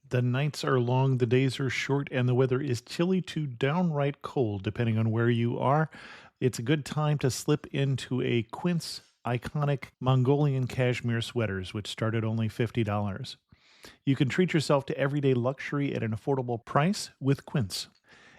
The nights are long, the days are short, and the weather is chilly to downright cold, depending on where you are. It's a good time to slip into a Quince iconic Mongolian cashmere sweaters, which start at only $50. You can treat yourself to everyday luxury at an affordable price with Quince.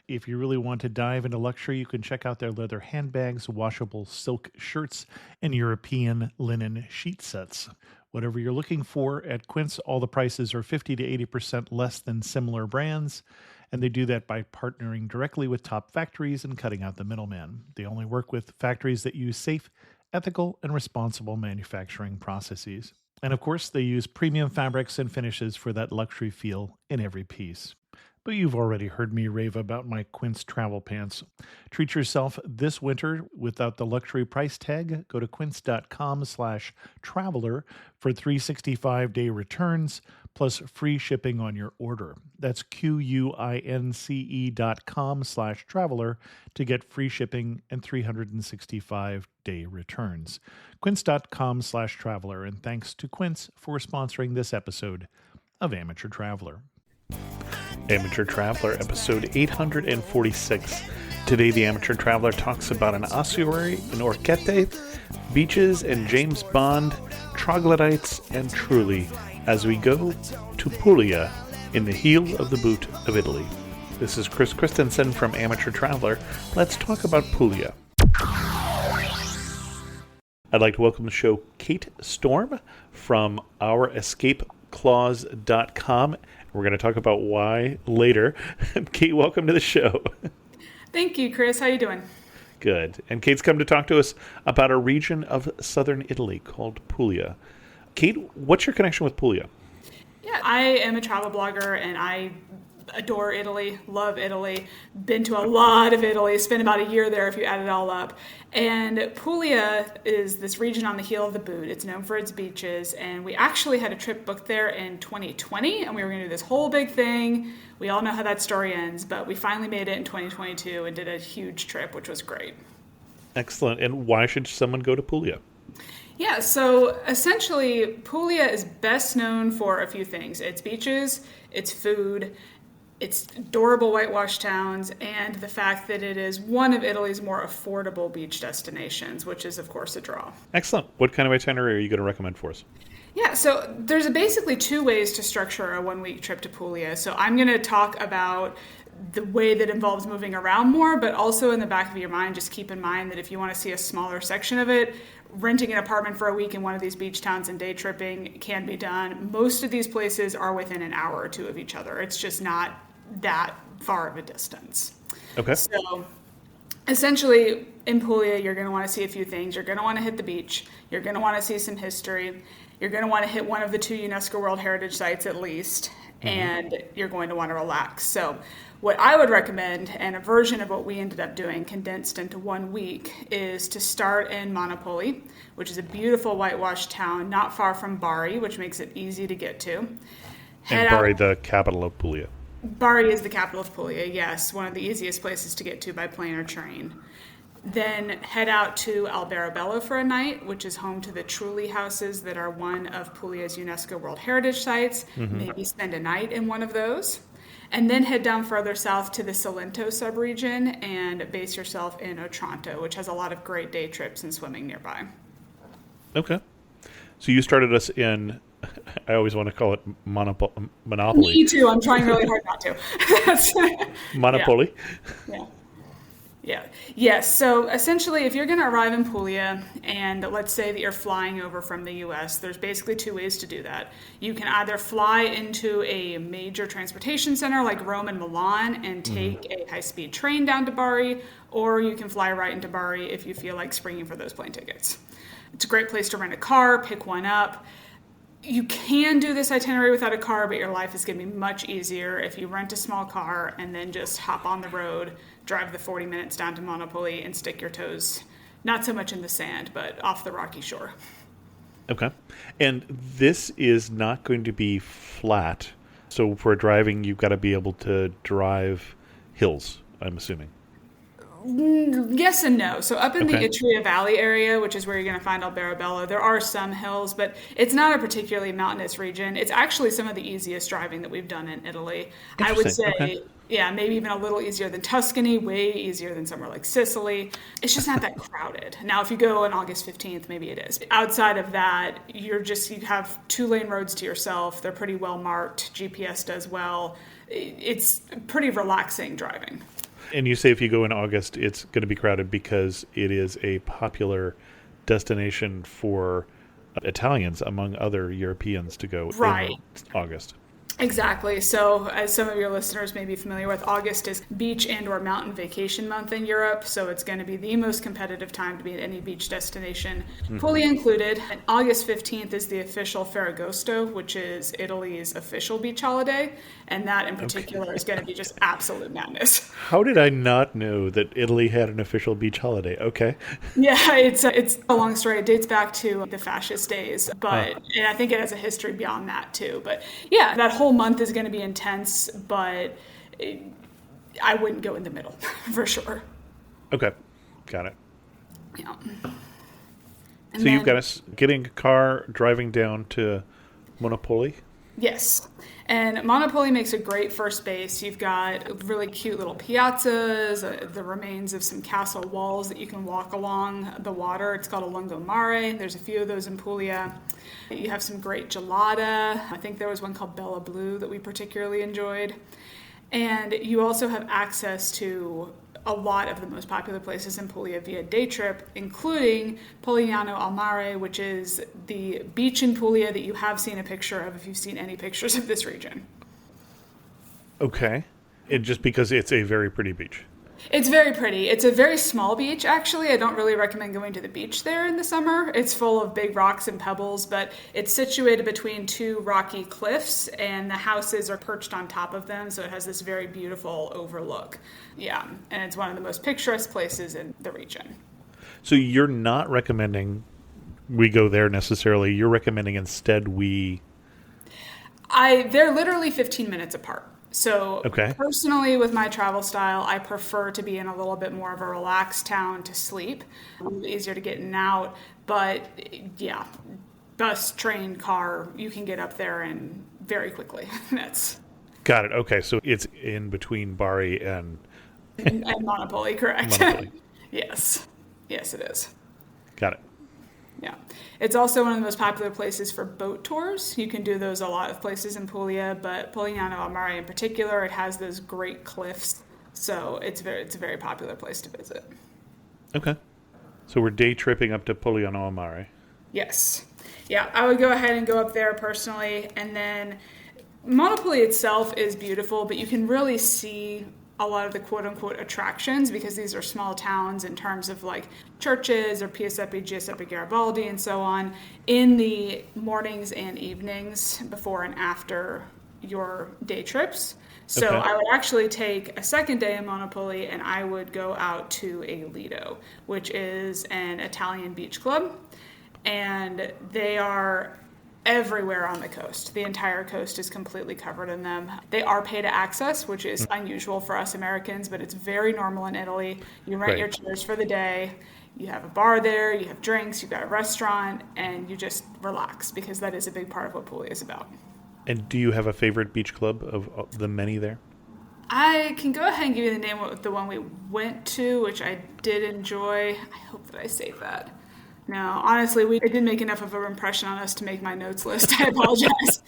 If you really want to dive into luxury, you can check out their leather handbags, washable silk shirts, and European linen sheet sets. Whatever you're looking for at Quince, all the prices are 50 to 80% less than similar brands, and they do that by partnering directly with top factories and cutting out the middleman. They only work with factories that use safe, ethical, and responsible manufacturing processes. And of course, they use premium fabrics and finishes for that luxury feel in every piece. But you've already heard me rave about my Quince travel pants. Treat yourself this winter without the luxury price tag. Go to quince.com/traveler for 365-day returns plus free shipping on your order. That's QUINCE.com/traveler to get free shipping and 365-day returns. Quince.com/traveler. And thanks to Quince for sponsoring this episode of Amateur Traveler. Amateur Traveler, episode 846. Today, the Amateur Traveler talks about an ossuary in Orchete, beaches and James Bond, troglodytes, and truly, as we go to Puglia, in the heel of the boot of Italy. This is Chris Christensen from Amateur Traveler. Let's talk about Puglia. I'd like to welcome to the show Kate Storm from ourescapeclause.com. We're going to talk about why later. Kate, welcome to the show. Thank you, Chris. How you doing? Good. And Kate's come to talk to us about a region of southern Italy called Puglia. Kate, what's your connection with Puglia? Yeah, I am a travel blogger and I adore Italy, love Italy, been to a lot of Italy, spent about a year there if you add it all up. And Puglia is this region on the heel of the boot. It's known for its beaches, and we actually had a trip booked there in 2020, and we were going to do this whole big thing. We all know how that story ends, but we finally made it in 2022 and did a huge trip, which was great. Excellent. And why should someone go to Puglia? Yeah, so essentially, Puglia is best known for a few things. Its beaches, its food, its adorable whitewash towns, and the fact that it is one of Italy's more affordable beach destinations, which is, of course, a draw. Excellent. What kind of itinerary are you going to recommend for us? Yeah, so there's basically two ways to structure a one-week trip to Puglia. So I'm going to talk about the way that involves moving around more, but also in the back of your mind, just keep in mind that if you want to see a smaller section of it, renting an apartment for a week in one of these beach towns and day tripping can be done. Most of these places are within an hour or two of each other. It's just not that far of a distance. Okay. So essentially in Puglia, you're going to want to see a few things. You're going to want to hit the beach. You're going to want to see some history. You're going to want to hit one of the 2 UNESCO World Heritage Sites at least, and you're going to want to relax. So what I would recommend, and a version of what we ended up doing condensed into 1 week, is to start in Monopoli, which is a beautiful whitewash town not far from Bari, which makes it easy to get to. And Bari, the capital of Puglia. Bari is the capital of Puglia, yes, one of the easiest places to get to by plane or train. Then head out to Alberobello for a night, which is home to the Trulli houses that are one of Puglia's UNESCO World Heritage Sites. Maybe spend a night in one of those. And then head down further south to the Salento subregion and base yourself in Otranto, which has a lot of great day trips and swimming nearby. Okay. So you started us in, I always want to call it Monopoly. Me too. I'm trying really hard not to. Monopoly. Yeah. Yes. So essentially, if you're going to arrive in Puglia, and let's say that you're flying over from the U.S., there's basically 2 ways to do that. You can either fly into a major transportation center like Rome and Milan and take a high-speed train down to Bari, or you can fly right into Bari if you feel like springing for those plane tickets. It's a great place to rent a car, pick one up. You can do this itinerary without a car, but your life is going to be much easier if you rent a small car and then just hop on the road, drive the 40 minutes down to Monopoli, and stick your toes, not so much in the sand, but off the rocky shore. Okay. And this is not going to be flat. So for driving, you've got to be able to drive hills, I'm assuming. Yes and no. So up in the Okay. Itria Valley area, which is where you're going to find Alberobello, there are some hills, but it's not a particularly mountainous region. It's actually some of the easiest driving that we've done in Italy. I would Interesting. Okay. say, yeah, maybe even a little easier than Tuscany, way easier than somewhere like Sicily. It's just not that crowded. Now, if you go on August 15th, maybe it is. Outside of that, you have 2-lane roads to yourself. They're pretty well marked. GPS does well. It's pretty relaxing driving. And you say if you go in August, it's going to be crowded because it is a popular destination for Italians, among other Europeans, to go Right. in August. Exactly. So, as some of your listeners may be familiar with, August is beach and/or mountain vacation month in Europe. So, it's going to be the most competitive time to be at any beach destination, fully included. And August 15th is the official Ferragosto, which is Italy's official beach holiday, and that in particular is going to be just absolute madness. How did I not know that Italy had an official beach holiday? Okay. Yeah, it's a long story. It dates back to the fascist days, but and I think it has a history beyond that too. But yeah, that whole month is going to be intense, but I wouldn't go in the middle for sure. Okay. Got it. Yeah. So And you've got then us getting a car, driving down to Monopoli. yes. And Monopoli makes a great first base. You've got really cute little piazzas, the remains of some castle walls that you can walk along the water. It's called a lungomare. There's a few of those in Puglia. You have some great gelata. I think there was one called Bella Blue that we particularly enjoyed. And you also have access to a lot of the most popular places in Puglia via day trip, including Polignano al Mare, which is the beach in Puglia that you have seen a picture of if you've seen any pictures of this region. Okay. It just because it's a very pretty beach. It's very pretty. It's a very small beach, actually. I don't really recommend going to the beach there in the summer. It's full of big rocks and pebbles, but it's situated between 2 rocky cliffs, and the houses are perched on top of them, so it has this very beautiful overlook. Yeah, and it's one of the most picturesque places in the region. So you're not recommending we go there necessarily. You're recommending instead we. They're literally 15 minutes apart. So Okay. personally, with my travel style, I prefer to be in a little bit more of a relaxed town to sleep. A little easier to get in and out. But yeah, bus, train, car, you can get up there and very quickly. That's Got it. Okay. So it's in between Bari and and Monopoli, correct? Monopoli. Yes. Yes, it is. Got it. Yeah. It's also one of the most popular places for boat tours. You can do those a lot of places in Puglia, but Polignano al Mare in particular, it has those great cliffs. So it's a very popular place to visit. Okay. So we're day tripping up to Polignano al Mare. Yes. Yeah, I would go ahead and go up there personally. And then Monopoli itself is beautiful, but you can really see a lot of the quote-unquote attractions because these are small towns in terms of like churches or Giuseppe Garibaldi and so on in the mornings and evenings before and after your day trips. So Okay. I would actually take a second day in Monopoli and I would go out to a Lido, which is an Italian beach club. And they are everywhere on the coast. The entire coast is completely covered in them. They are pay to access, which is unusual for us Americans, but it's very normal in Italy. You rent Right. your chairs for the day. You have a bar there, you have drinks, you've got a restaurant, and you just relax because that is a big part of what Puglia is about. And do you have a favorite beach club of the many there? I can go ahead and give you the name of the one we went to, which I did enjoy. I hope that I saved that. No, honestly, it didn't make enough of an impression on us to make my notes list. I apologize.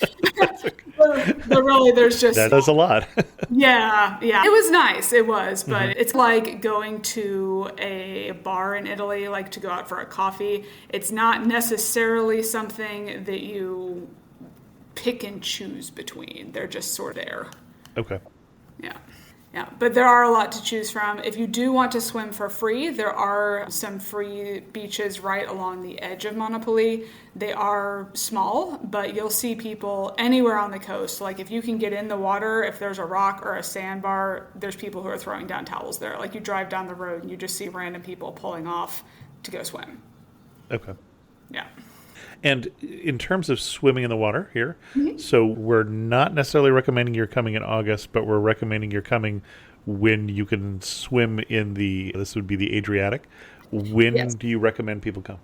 But really, there's just That does a lot. yeah. It was nice. It was, but it's like going to a bar in Italy, like to go out for a coffee. It's not necessarily something that you pick and choose between. They're just sort of there. Okay. Yeah. Yeah, but there are a lot to choose from. If you do want to swim for free, there are some free beaches right along the edge of Monopoli. They are small, but you'll see people anywhere on the coast. Like if you can get in the water, if there's a rock or a sandbar, there's people who are throwing down towels there. Like you drive down the road and you just see random people pulling off to go swim. Okay. Yeah. And in terms of swimming in the water here, so we're not necessarily recommending you're coming in August, but we're recommending you're coming when you can swim in this would be the Adriatic. When Yes. do you recommend people come?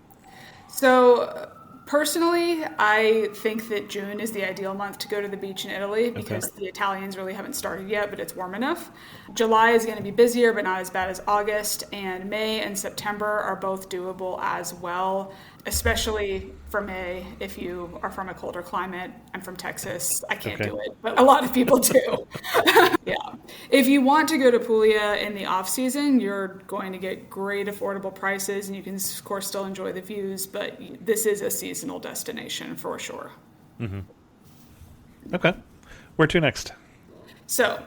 So, personally, I think that June is the ideal month to go to the beach in Italy Okay. because the Italians really haven't started yet, but it's warm enough. July is going to be busier, but not as bad as August, and May and September are both doable as well, especially for May if you are from a colder climate. I'm from Texas. I can't Okay. do it, but a lot of people do. Yeah. If you want to go to Puglia in the off season, you're going to get great affordable prices and you can of course still enjoy the views, but this is a seasonal destination for sure. Okay. Where to next? So,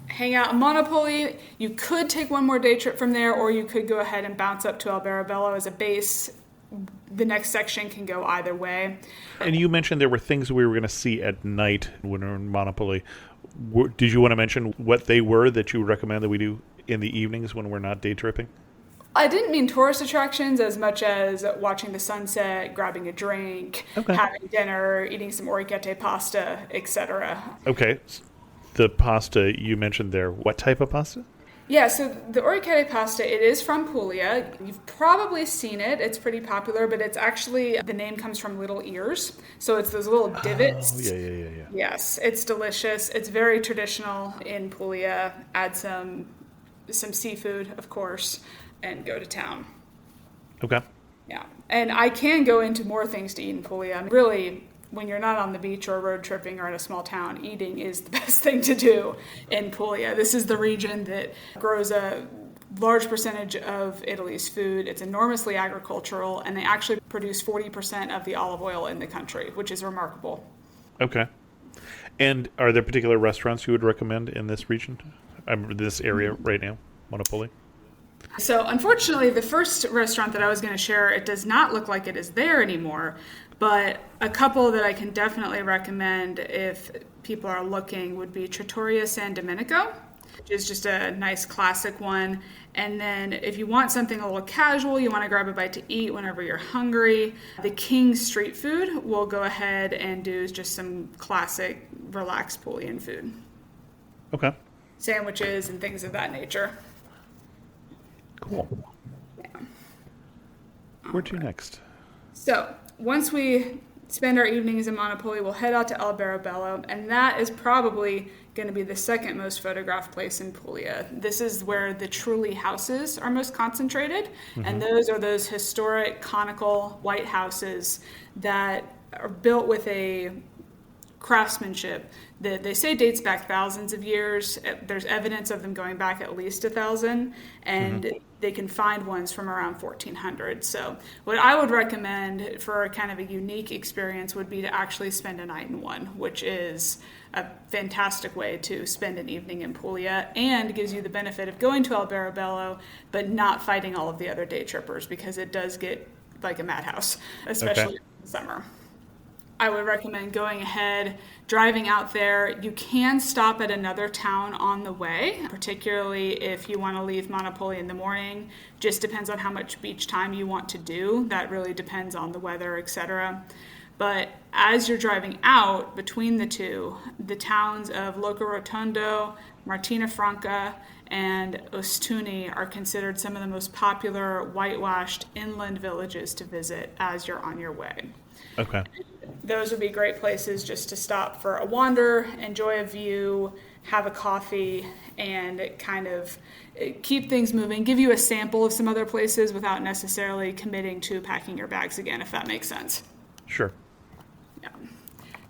hang out in Monopoli. You could take one more day trip from there or you could go ahead and bounce up to Alberobello as a base. The next section can go either way. And you mentioned there were things we were going to see at night when we were in Monopoly. Did you want to mention what they were that you would recommend that we do in the evenings when we're not day tripping? I didn't mean tourist attractions as much as watching the sunset, grabbing a drink, Okay. having dinner, eating some orecchiette pasta, etc. Okay. The pasta you mentioned there, what type of pasta? Yeah, so the orecchiette pasta, it is from Puglia. You've probably seen it. It's pretty popular, but it's actually, the name comes from little ears. So it's those little divots. Oh, yeah. Yes, it's delicious. It's very traditional in Puglia. Add some seafood, of course, and go to town. Okay. Yeah, and I can go into more things to eat in Puglia. I mean, really, when you're not on the beach or road tripping or in a small town, eating is the best thing to do in Puglia. This is the region that grows a large percentage of Italy's food. It's enormously agricultural, and they actually produce 40% of the olive oil in the country, which is remarkable. Okay. And are there particular restaurants you would recommend in this region? This area right now, Monopoli? So, unfortunately, the first restaurant that I was going to share, it does not look like it is there anymore. But a couple that I can definitely recommend if people are looking would be Trattoria San Domenico, which is just a nice classic one. And then if you want something a little casual, you want to grab a bite to eat whenever you're hungry, the King Street Food will go ahead and do just some classic relaxed Pulian food. Okay. Sandwiches and things of that nature. Cool. Where to next? So, once we spend our evenings in Monopoli, we'll head out to Alberobello, and that is probably going to be the second most photographed place in Puglia. This is where the Trulli houses are most concentrated, and those are those historic conical white houses that are built with a craftsmanship that they say dates back thousands of years. There's evidence of them going back at least 1,000, and they can find ones from around 1400. So what I would recommend for a kind of a unique experience would be to actually spend a night in one, which is a fantastic way to spend an evening in Puglia and gives you the benefit of going to Alberobello but not fighting all of the other day trippers, because it does get like a madhouse, especially in the summer. I would recommend going ahead, driving out there. You can stop at another town on the way, particularly if you want to leave Monopoli in the morning. Just depends on how much beach time you want to do. That really depends on the weather, etc. But as you're driving out between the two, the towns of Loco Rotondo, Martina Franca, and Ostuni are considered some of the most popular whitewashed inland villages to visit as you're on your way. Okay. Those would be great places just to stop for a wander, enjoy a view, have a coffee, and kind of keep things moving, give you a sample of some other places without necessarily committing to packing your bags again, if that makes sense. Sure. Yeah.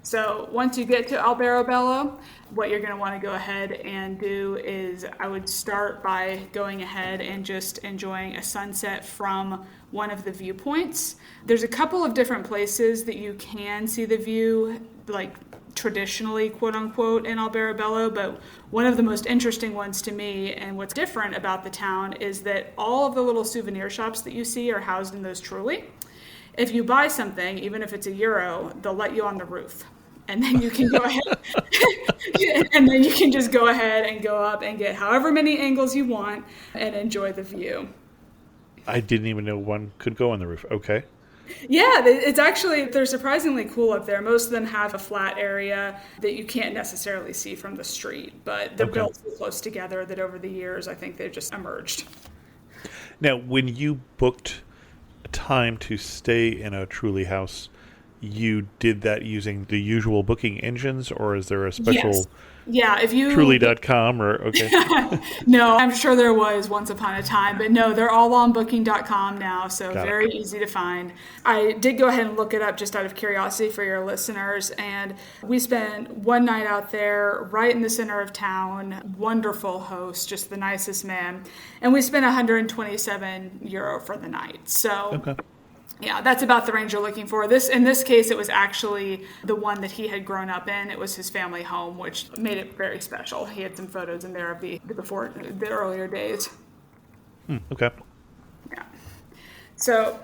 So once you get to Alberobello, what you're going to want to go ahead and do is I would start by going ahead and just enjoying a sunset from one of the viewpoints. There's a couple of different places that you can see the view, like traditionally, quote unquote, in Alberobello, but one of the most interesting ones to me and what's different about the town is that all of the little souvenir shops that you see are housed in those Trulli. If you buy something, even if it's €1, they'll let you on the roof. And then you can go ahead, and then you can just go ahead and go up and get however many angles you want and enjoy the view. I didn't even know one could go on the roof. Okay. Yeah, it's actually, they're surprisingly cool up there. Most of them have a flat area that you can't necessarily see from the street, but they're Okay. built so close together that over the years, I think they've just emerged. Now, when you booked time to stay in a Truly house, you did that using the usual booking engines, or is there a Yes. special Yeah, if you Truly.com or okay? no, I'm sure there was once upon a time, but no, they're all on booking.com now, so Got it. very easy to find. I did go ahead and look it up just out of curiosity for your listeners, and we spent one night out there right in the center of town. Wonderful host, just the nicest man. And we spent €127 for the night. So Okay. yeah, that's about the range you're looking for. This in this case, it was actually the one that he had grown up in. It was his family home, which made it very special. He had some photos in there of the earlier days. Okay. Yeah. So,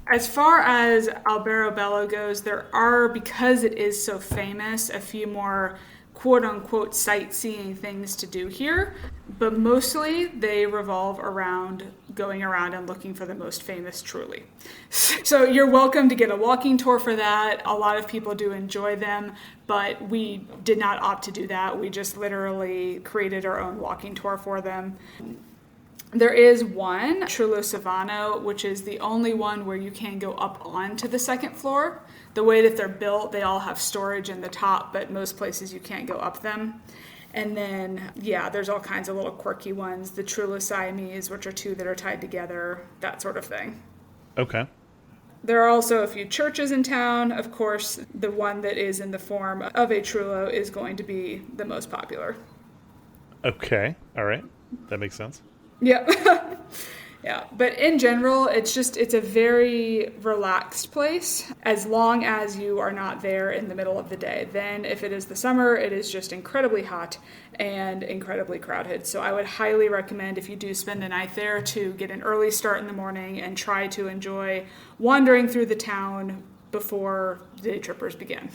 as far as Alberobello goes, there are, because it is so famous, a few more quote unquote sightseeing things to do here, but mostly they revolve around going around and looking for the most famous Truly. So you're welcome to get a walking tour for that. A lot of people do enjoy them, but we did not opt to do that. We just literally created our own walking tour for them. There is one, Trullo Savano, which is the only one where you can go up onto the second floor. The way that they're built, they all have storage in the top, but most places you can't go up them. And then, yeah, there's all kinds of little quirky ones. The Trullo Siamese, which are two that are tied together, that sort of thing. Okay. There are also a few churches in town. Of course, the one that is in the form of a Trullo is going to be the most popular. Okay. All right. That makes sense. Yeah. Yeah. But in general, it's a very relaxed place as long as you are not there in the middle of the day. Then, if it is the summer, it is just incredibly hot and incredibly crowded. So, I would highly recommend if you do spend a night there to get an early start in the morning and try to enjoy wandering through the town before day trippers begin.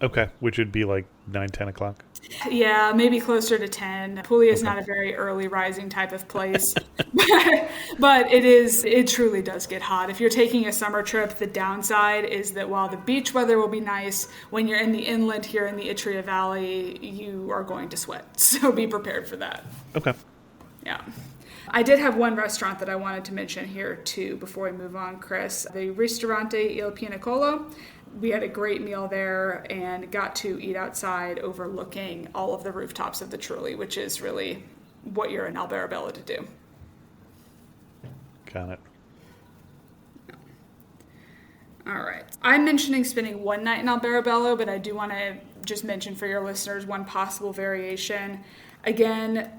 Okay. Which would be like 9, 10 o'clock. Yeah, maybe closer to 10. Puglia is Okay. not a very early rising type of place, but it truly does get hot. If you're taking a summer trip, the downside is that while the beach weather will be nice, when you're in the inland here in the Itria Valley, you are going to sweat. So be prepared for that. Okay. Yeah. I did have one restaurant that I wanted to mention here too before we move on, Chris. The Ristorante Il Pianacolo. We had a great meal there and got to eat outside overlooking all of the rooftops of the Truly, which is really what you're in Alberobello to do. Got it. All right. I'm mentioning spending one night in Alberobello, but I do want to just mention for your listeners one possible variation. Again,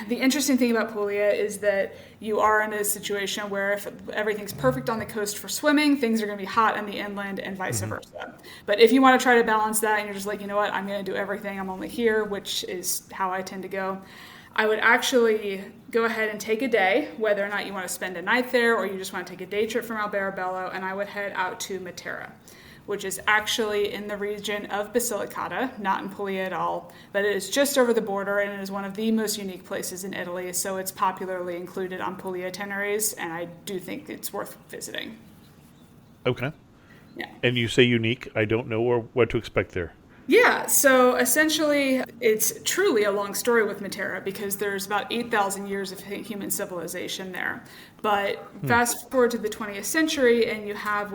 the interesting thing about Puglia is that you are in a situation where if everything's perfect on the coast for swimming, things are going to be hot in the inland and vice versa. But if you want to try to balance that and you're just like, you know what, I'm going to do everything, I'm only here, which is how I tend to go, I would actually go ahead and take a day, whether or not you want to spend a night there or you just want to take a day trip from Alberobello, and I would head out to Matera, which is actually in the region of Basilicata, not in Puglia at all, but it is just over the border and it is one of the most unique places in Italy, so it's popularly included on Puglia itineraries, and I do think it's worth visiting. Okay. Yeah. And you say unique. I don't know what to expect there. Yeah, so essentially, it's truly a long story with Matera because there's about 8,000 years of human civilization there. But fast forward to the 20th century, and you have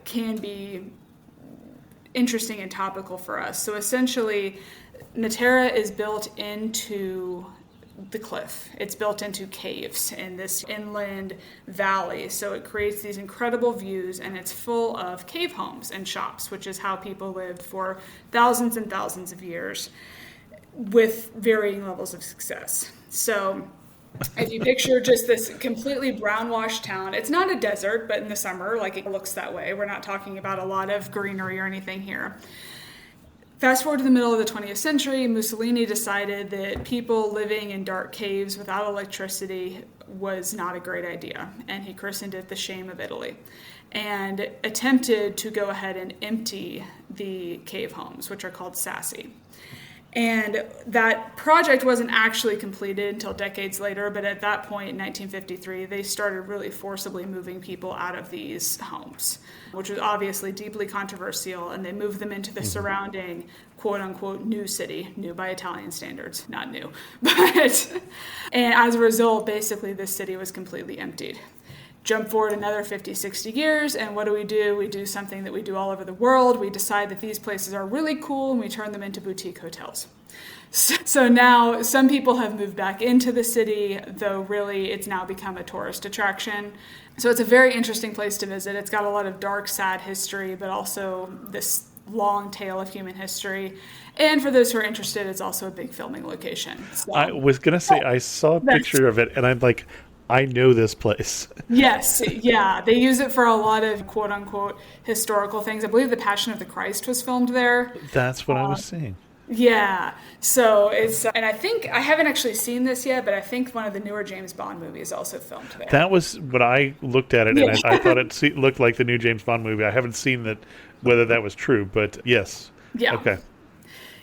can be interesting and topical for us. So essentially, Matera is built into the cliff. It's built into caves in this inland valley. So it creates these incredible views, and it's full of cave homes and shops, which is how people lived for thousands and thousands of years with varying levels of success. So if you picture just this completely brown washed town, it's not a desert, but in the summer, like it looks that way. We're not talking about a lot of greenery or anything here. Fast forward to the middle of the 20th century, Mussolini decided that people living in dark caves without electricity was not a great idea, and he christened it the shame of Italy, and attempted to go ahead and empty the cave homes, which are called sassi. And that project wasn't actually completed until decades later, but at that point in 1953, they started really forcibly moving people out of these homes, which was obviously deeply controversial, and they moved them into the surrounding quote-unquote new city, new by Italian standards, not new. And as a result, basically this city was completely emptied. Jump forward another 50, 60 years, and what do? We do something that we do all over the world. We decide that these places are really cool, and we turn them into boutique hotels. So now some people have moved back into the city, though really it's now become a tourist attraction. So it's a very interesting place to visit. It's got a lot of dark, sad history, but also this long tale of human history. And for those who are interested, it's also a big filming location. So, I was going to say, I saw a picture of it, and I'm like, I know this place. Yes, yeah. They use it for a lot of quote-unquote historical things. I believe The Passion of the Christ was filmed there. That's what I was saying. Yeah. So it's, and I think, I haven't actually seen this yet, but I think one of the newer James Bond movies also filmed there. That was what I looked at it, and I thought it looked like the new James Bond movie. I haven't seen that, whether that was true, but yes. Yeah. Okay.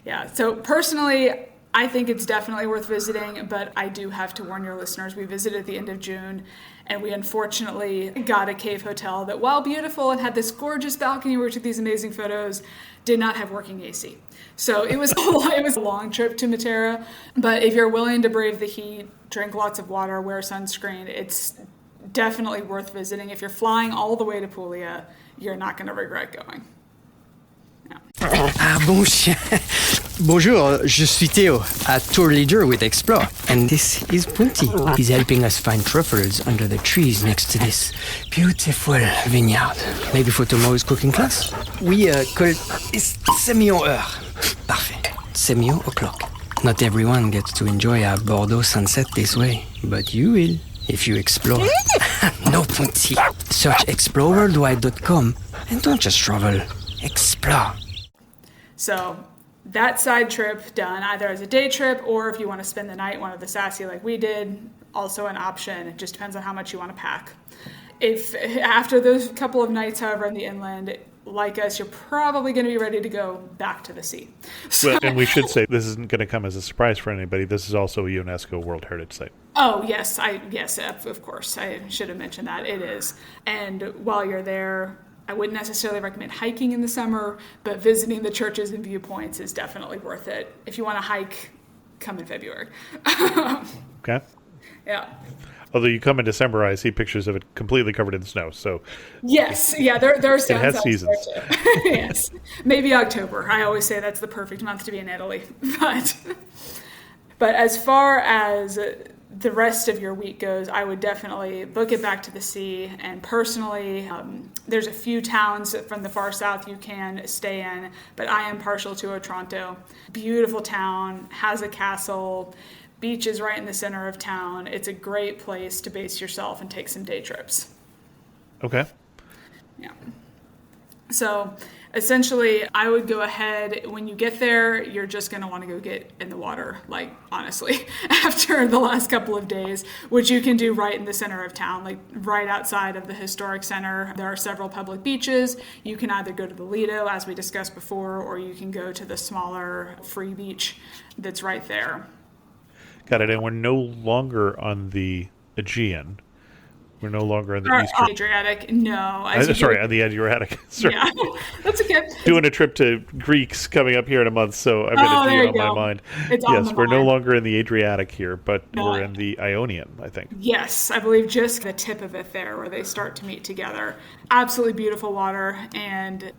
Yeah. So personally, I think it's definitely worth visiting, but I do have to warn your listeners, we visited at the end of June, and we unfortunately got a cave hotel that, while beautiful and had this gorgeous balcony where we took these amazing photos, did not have working AC. So it was a long trip to Matera, but if you're willing to brave the heat, drink lots of water, wear sunscreen, it's definitely worth visiting. If you're flying all the way to Puglia, you're not going to regret going. No. Ah, bon chien. Bonjour, je suis Theo, a tour leader with Explore. And this is Punti. He's helping us find truffles under the trees next to this beautiful vineyard. Maybe for tomorrow's cooking class? Oui, call c'est million heure. Parfait. C'est million o'clock. Not everyone gets to enjoy a Bordeaux sunset this way, but you will if you explore. No, Punti. Search exploreworldwide.com and don't just travel. Explore. So that side trip done, either as a day trip or if you want to spend the night one of the Sassy like we did, also an option. It just depends on how much you want to pack. If after those couple of nights, however, in the inland, like us, you're probably going to be ready to go back to the sea. So, Well, and we should say this isn't going to come as a surprise for anybody. This is also a UNESCO World Heritage Site. oh yes, of course, I should have mentioned that. It is. And while you're there, I wouldn't necessarily recommend hiking in the summer, but visiting the churches and viewpoints is definitely worth it. If you want to hike, come in February. Okay. Yeah. Although you come in December, I see pictures of it completely covered in snow. So Yes, yeah, there are it has seasons. Yes, maybe October. I always say that's the perfect month to be in Italy. But as far as the rest of your week goes, I would definitely book it back to the sea. And personally, there's a few towns from the far south you can stay in, but I am partial to Otranto. Beautiful town, has a castle, beaches right in the center of town. It's a great place to base yourself and take some day trips. Okay. Yeah. So essentially, I would go ahead. When you get there, you're just going to want to go get in the water, like, honestly, after the last couple of days, which you can do right in the center of town, like right outside of the historic center. There are several public beaches. You can either go to the Lido, as we discussed before, or you can go to the smaller free beach that's right there. Got it. And we're no longer on the Aegean. We're no longer on the Eastern. Adriatic, no. On the Adriatic. Sorry. Yeah, that's okay. Doing a trip to Greeks coming up here in a month, so I've got Aegean on my mind. It's on yes, the we're no mind. longer in the Adriatic here, but No. we're in the Ionian, I think. Yes, I believe just the tip of it there where they start to meet together. Absolutely beautiful water, and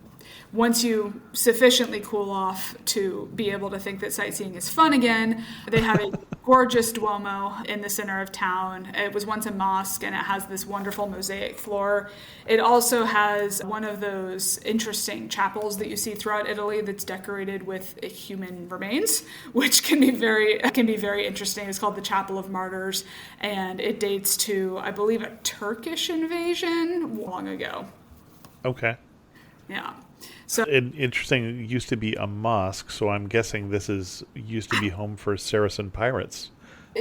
once you sufficiently cool off to be able to think that sightseeing is fun again, they have a gorgeous Duomo in the center of town. It was once a mosque, and it has this wonderful mosaic floor. It also has one of those interesting chapels that you see throughout Italy that's decorated with human remains, which can be very interesting. It's called the Chapel of Martyrs, and it dates to, I believe, a Turkish invasion long ago. Okay. Yeah. So Interesting. It used to be a mosque, so I'm guessing this used to be home for Saracen pirates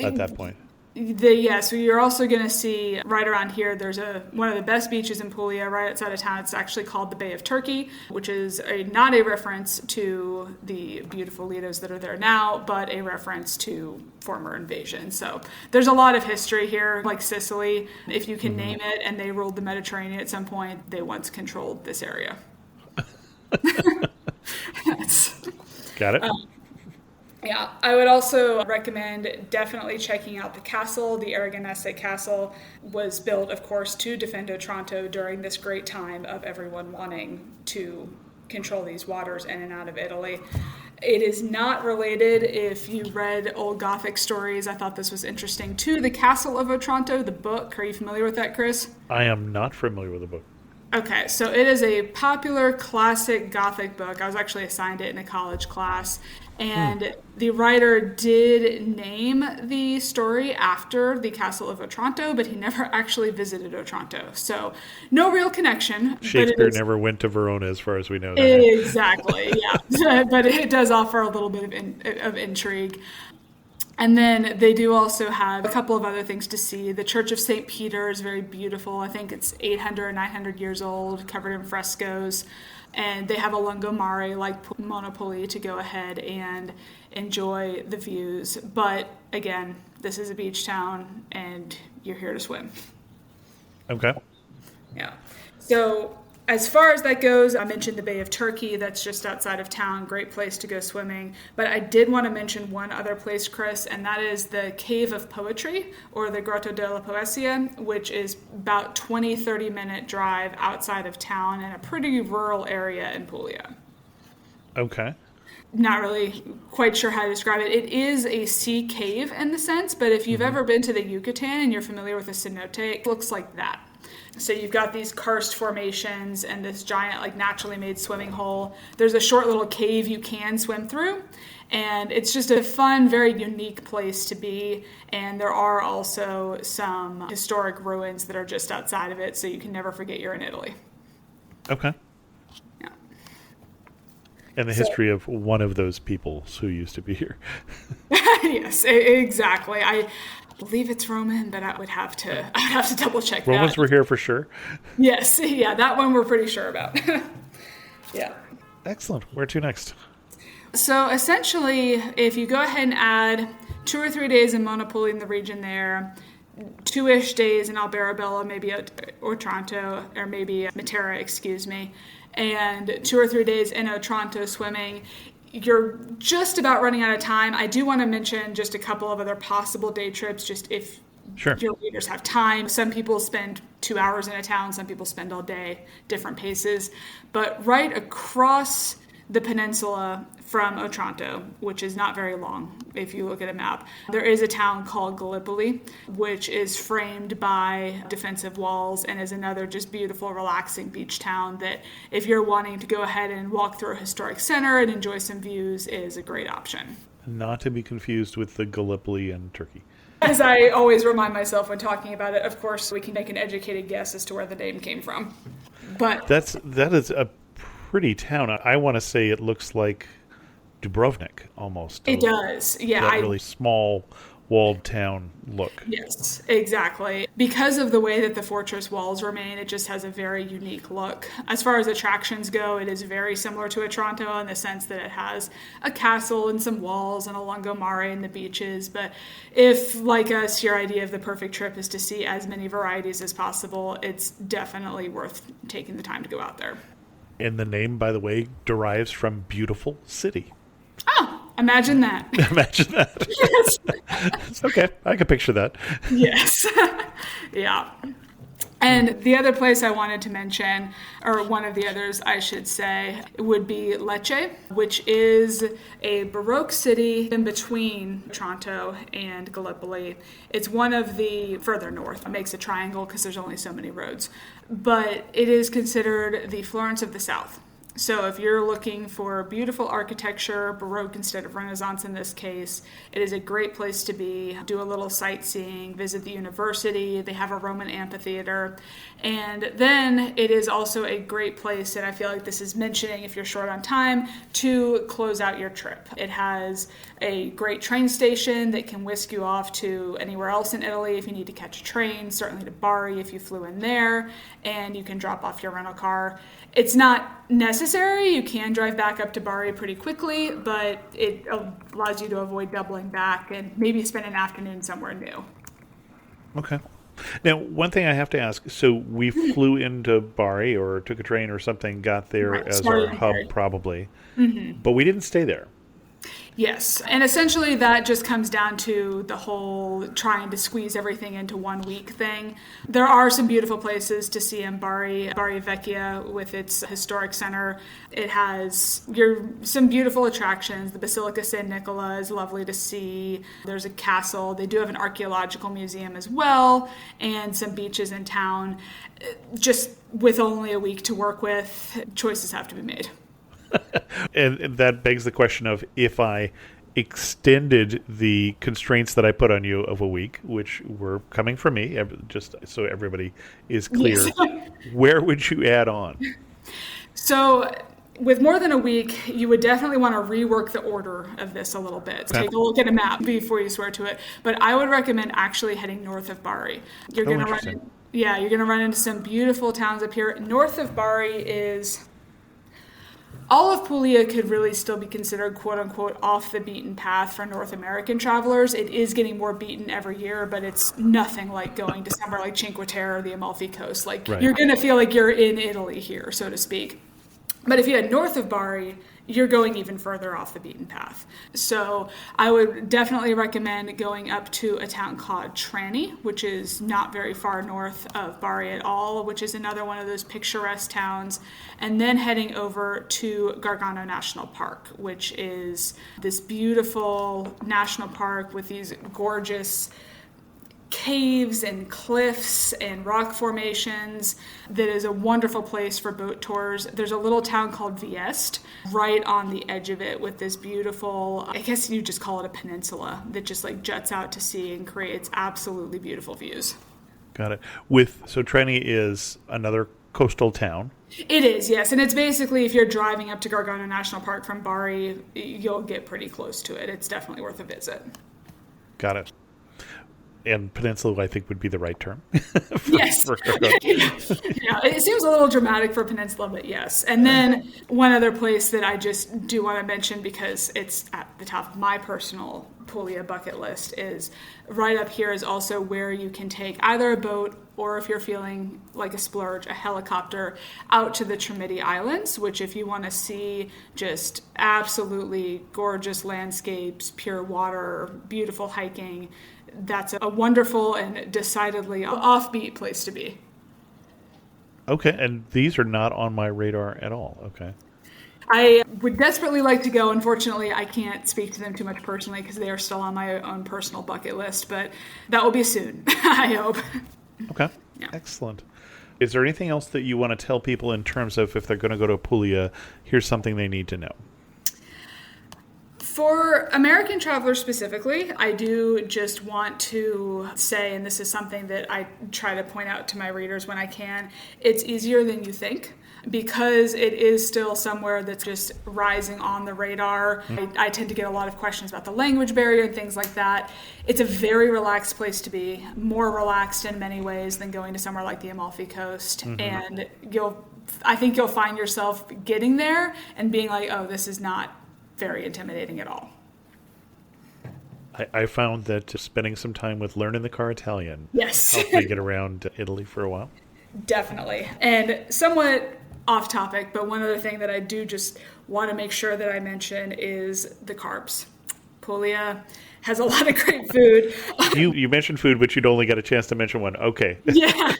at that point. So you're also going to see right around here, there's one of the best beaches in Puglia right outside of town. It's actually called the Bay of Turkey, which is not a reference to the beautiful Lidos that are there now, but a reference to former invasion. So there's a lot of history here, like Sicily. If you can name it, and they ruled the Mediterranean at some point, they once controlled this area. Got it. Yeah, I would also recommend definitely checking out the castle. The Aragonese Castle was built, of course, to defend Otranto during this great time of everyone wanting to control these waters in and out of Italy. It is not related, if you read old Gothic stories, I thought this was interesting, to the Castle of Otranto, the book. Are you familiar with that, Chris? I am not familiar with the book. Okay, so it is a popular classic Gothic book. I was actually assigned it in a college class. And the writer did name the story after the Castle of Otranto, but he never actually visited Otranto. So no real connection. Shakespeare never went to Verona, as far as we know. Exactly, yeah. But it does offer a little bit of intrigue. And then they do also have a couple of other things to see. The Church of St. Peter is very beautiful. I think it's 800 or 900 years old, covered in frescoes. And they have a lungomare like Monopoli to go ahead and enjoy the views. But again, this is a beach town and you're here to swim. Okay. Yeah. So as far as that goes, I mentioned the Bay of Turkey. That's just outside of town. Great place to go swimming. But I did want to mention one other place, Chris, and that is the Cave of Poetry, or the Grotto della Poesia, which is about 20-30-minute drive outside of town in a pretty rural area in Puglia. Okay. Not really quite sure how to describe it. It is a sea cave in the sense, but if you've ever been to the Yucatan and you're familiar with a cenote, it looks like that. So you've got these karst formations and this giant, like, naturally made swimming hole. There's a short little cave you can swim through, and it's just a fun, very unique place to be. And there are also some historic ruins that are just outside of it, so you can never forget you're in Italy. Okay. Yeah. And the history of one of those peoples who used to be here. Yes, exactly. I believe it's Roman, but I would have to double check that. Romans were here for sure. Yes, yeah, that one we're pretty sure about. Yeah. Excellent. Where to next? So essentially, if you go ahead and add 2 or 3 days in Monopoli in the region there, 2-ish days in Alberobello, maybe Otranto, or maybe Matera, excuse me, and 2 or 3 days in Otranto swimming, you're just about running out of time. I do want to mention just a couple of other possible day trips, just if your readers have time. Some people spend 2 hours in a town, some people spend all day, different paces. But right across the peninsula from Otranto, which is not very long if you look at a map, there is a town called Gallipoli, which is framed by defensive walls and is another just beautiful, relaxing beach town that, if you're wanting to go ahead and walk through a historic center and enjoy some views, is a great option. Not to be confused with the Gallipoli in Turkey. As I always remind myself when talking about it, of course, we can make an educated guess as to where the name came from. But that is a pretty town. I want to say it looks like Dubrovnik almost. It does, yeah. That really small walled town look. Yes, exactly. Because of the way that the fortress walls remain, it just has a very unique look. As far as attractions go, it is very similar to Otranto in the sense that it has a castle and some walls and a lungomare and the beaches. But if, like us, your idea of the perfect trip is to see as many varieties as possible, it's definitely worth taking the time to go out there. And the name, by the way, derives from beautiful city. Oh, imagine that. Imagine that. Yes. Okay, I can picture that. Yes. Yeah. And the other place I wanted to mention, or one of the others I should say, would be Lecce, which is a Baroque city in between Otranto and Gallipoli. It's one of the further north. It makes a triangle because there's only so many roads. But it is considered the Florence of the South. So if you're looking for beautiful architecture, Baroque instead of Renaissance in this case, it is a great place to be. Do a little sightseeing, visit the university. They have a Roman amphitheater. And then it is also a great place, and I feel like this is mentioning if you're short on time, to close out your trip. It has a great train station that can whisk you off to anywhere else in Italy if you need to catch a train, certainly to Bari if you flew in there, and you can drop off your rental car. It's not necessary. You can drive back up to Bari pretty quickly, but it allows you to avoid doubling back and maybe spend an afternoon somewhere new. Okay. Now, one thing I have to ask. So we flew into Bari or took a train or something, got there Right, as started our in hub Bari. probably, but we didn't stay there. Yes, and essentially that just comes down to the whole trying to squeeze everything into 1 week thing. There are some beautiful places to see in Bari Vecchia with its historic center. It has some beautiful attractions. The Basilica San Nicola is lovely to see. There's a castle. They do have an archaeological museum as well, and some beaches in town. Just with only a week to work with, choices have to be made. And that begs the question of if I extended the constraints that I put on you of a week, which were coming from me, just so everybody is clear, Yes. where would you add on? So with more than a week, you would definitely want to rework the order of this a little bit. Okay. Take a look at a map before you swear to it. But I would recommend actually heading north of Bari. You're going to interesting. you're going to run into some beautiful towns up here. North of Bari is all of Puglia could really still be considered quote unquote off the beaten path for North American travelers. It is getting more beaten every year, but it's nothing like going to somewhere like Cinque Terre or the Amalfi Coast. Like Right. you're going to feel like you're in Italy here, so to speak. But if you head north of Bari, you're going even further off the beaten path. So I would definitely recommend going up to a town called Trani, which is not very far north of Bari at all, which is another one of those picturesque towns, and then heading over to Gargano National Park, which is this beautiful national park with these gorgeous caves and cliffs and rock formations that is a wonderful place for boat tours. There's a little town called Vieste right on the edge of it with this beautiful, I guess you just call it a peninsula that just like juts out to sea and creates absolutely beautiful views. Got it. So Treni is another coastal town. It is, yes. And it's basically, if you're driving up to Gargano National Park from Bari, you'll get pretty close to it. It's definitely worth a visit. Got it. And peninsula, I think, would be the right term. Yes. Yeah, it seems a little dramatic for peninsula, but yes. And then one other place that I just do want to mention because it's at the top of my personal Puglia bucket list is right up here is also where you can take either a boat or if you're feeling like a splurge, a helicopter out to the Trimidi Islands, which if you want to see just absolutely gorgeous landscapes, pure water, beautiful hiking, that's a wonderful and decidedly offbeat place to be. Okay, and these are not on my radar at all. Okay. I would desperately like to go. Unfortunately, I can't speak to them too much personally because they are still on my own personal bucket list, but that will be soon, I hope. Okay, Yeah. Excellent. Is there anything else that you want to tell people in terms of if they're going to go to Puglia, here's something they need to know? For American travelers specifically, I do just want to say, and this is something that I try to point out to my readers when I can, it's easier than you think because it is still somewhere that's just rising on the radar. I tend to get a lot of questions about the language barrier and things like that. It's a very relaxed place to be, more relaxed in many ways than going to somewhere like the Amalfi Coast. And I think you'll find yourself getting there and being like, oh, this is not very intimidating at all. I found that spending some time with Learning the Car Italian Yes. helped me get around Italy for a while. Definitely. And somewhat off topic, but one other thing that I do just want to make sure that I mention is the carbs. Puglia has a lot of great food. You mentioned food, but you'd only got a chance to mention one. Okay. Yeah.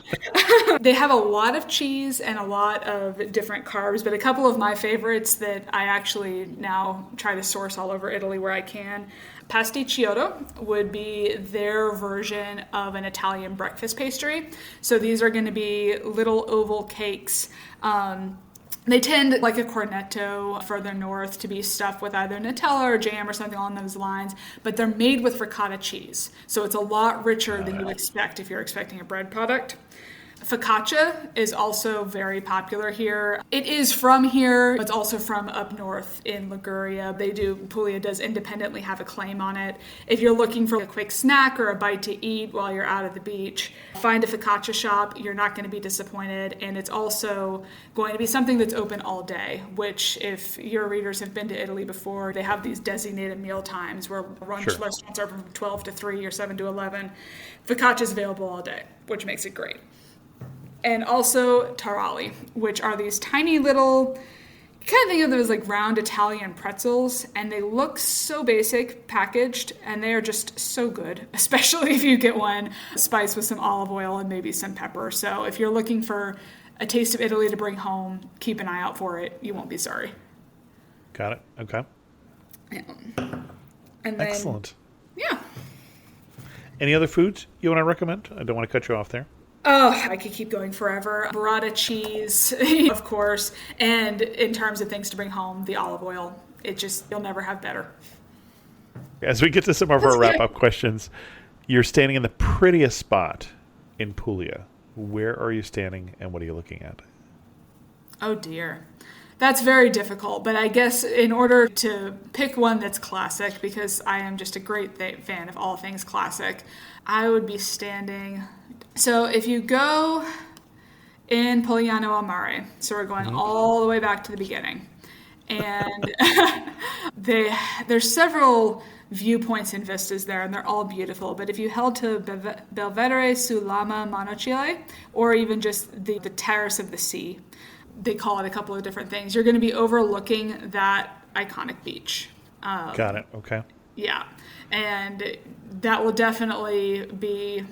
They have a lot of cheese and a lot of different carbs, but a couple of my favorites that I actually now try to source all over Italy where I can. Pasticciotto would be their version of an Italian breakfast pastry. So these are going to be little oval cakes They tend, like a cornetto further north, to be stuffed with either Nutella or jam or something along those lines, but they're made with ricotta cheese. So it's a lot richer than you expect if you're expecting a bread product. Focaccia is also very popular here. It is from here, but it's also from up north in Liguria. Puglia does independently have a claim on it. If you're looking for a quick snack or a bite to eat while you're out at the beach, find a focaccia shop. You're not going to be disappointed. And it's also going to be something that's open all day, which if your readers have been to Italy before, they have these designated meal times where restaurants are from 12 to 3 or 7 to 11. Focaccia is available all day, which makes it great. And also taralli, which are these tiny little, you kind of think of them as like round Italian pretzels, and they look so basic packaged, and they are just so good, especially if you get one spiced with some olive oil and maybe some pepper. So if you're looking for a taste of Italy to bring home, keep an eye out for it. You won't be sorry. Got it. Okay. Yeah. And then, excellent. Yeah. Any other foods you want to recommend? I don't want to cut you off there. Oh, I could keep going forever. Burrata cheese, of course. And in terms of things to bring home, the olive oil. You'll never have better. As we get to some of our wrap-up questions, you're standing in the prettiest spot in Puglia. Where are you standing and what are you looking at? Oh, dear. That's very difficult, but I guess in order to pick one that's classic, because I am just a great fan of all things classic, I would be standing... So if you go in Pogliano al Mare, so we're going all the way back to the beginning, and there's several viewpoints and vistas there, and they're all beautiful, but if you held to Belvedere su Lama Monocile, or even just the terrace of the sea, they call it a couple of different things, you're going to be overlooking that iconic beach. Got it. Okay. Yeah. And that will definitely be,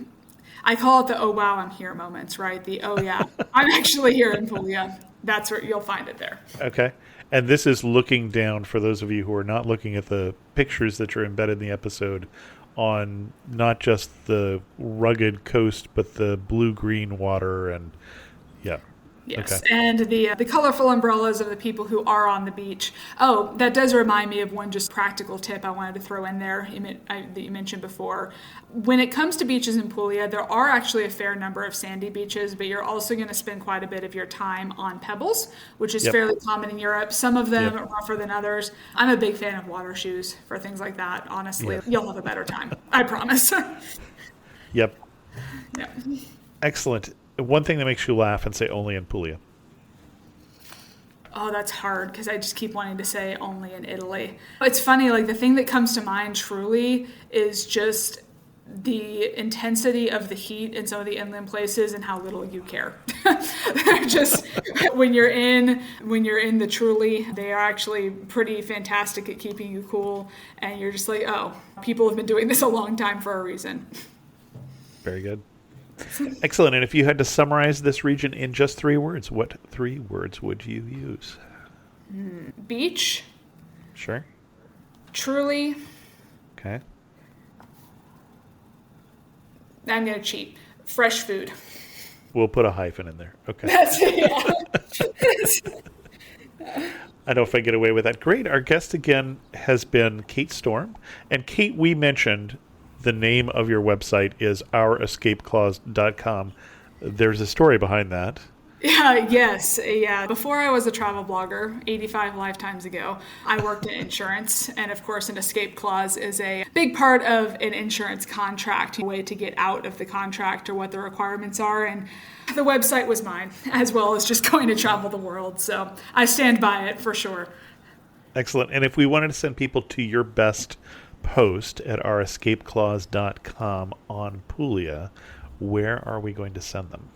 I call it the oh wow, I'm here moments, right? The oh yeah, I'm actually here in Puglia. That's where you'll find it there. Okay. And this is looking down, for those of you who are not looking at the pictures that are embedded in the episode, on not just the rugged coast, but the blue-green water and, yeah. Yes, okay. And the colorful umbrellas of the people who are on the beach. Oh, that does remind me of one just practical tip I wanted to throw in there that you mentioned before. When it comes to beaches in Puglia, there are actually a fair number of sandy beaches, but you're also going to spend quite a bit of your time on pebbles, which is fairly common in Europe. Some of them are rougher than others. I'm a big fan of water shoes for things like that. Honestly, you'll have a better time. I promise. Yep. Yeah. Excellent. One thing that makes you laugh and say only in Puglia. Oh, that's hard because I just keep wanting to say only in Italy. It's funny, like the thing that comes to mind truly is just the intensity of the heat in some of the inland places and how little you care. They're just when you're in the Truly, they are actually pretty fantastic at keeping you cool, and you're just like, oh, people have been doing this a long time for a reason. Very good. Excellent. And if you had to summarize this region in just 3 words, what 3 words would you use? Beach. Sure. Truly. Okay. I'm going to cheat. Fresh food. We'll put a hyphen in there. Okay. That's it. I don't know if I get away with that. Great. Our guest again has been Kate Storm. And Kate, we mentioned the name of your website is ourescapeclause.com. There's a story behind that. Yeah. Before I was a travel blogger, 85 lifetimes ago, I worked in insurance. And of course, an escape clause is a big part of an insurance contract, a way to get out of the contract or what the requirements are. And the website was mine, as well as just going to travel the world. So I stand by it for sure. Excellent. And if we wanted to send people to your best post at ourescapeclause.com on Puglia, where are we going to send them?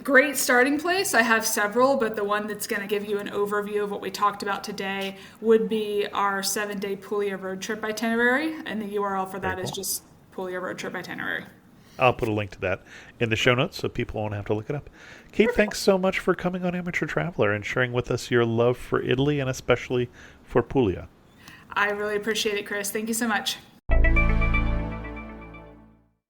Great starting place. I have several, but the one that's going to give you an overview of what we talked about today would be our 7-day Puglia road trip itinerary, and the URL for that is just Puglia road trip itinerary. I'll put a link to that in the show notes so people won't have to look it up. Kate, thanks so much for coming on Amateur Traveler and sharing with us your love for Italy and especially for Puglia. I really appreciate it, Chris. Thank you so much.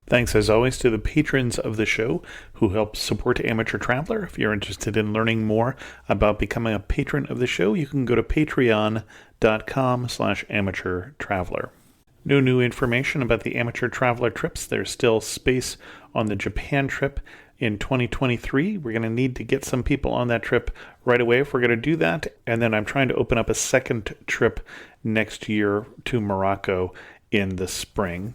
Thanks, as always, to the patrons of the show who help support Amateur Traveler. If you're interested in learning more about becoming a patron of the show, you can go to patreon.com/amateurtraveler. No new information about the Amateur Traveler trips. There's still space on the Japan trip in 2023. We're going to need to get some people on that trip right away if we're going to do that. And then I'm trying to open up a second trip next year to Morocco in the spring.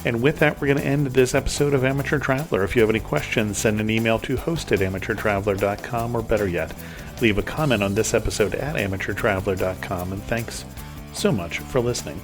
And with that, we're going to end this episode of Amateur Traveler. If you have any questions, send an email to host@amateurtraveler.com, or better yet, leave a comment on this episode at amateurtraveler.com. And thanks so much for listening.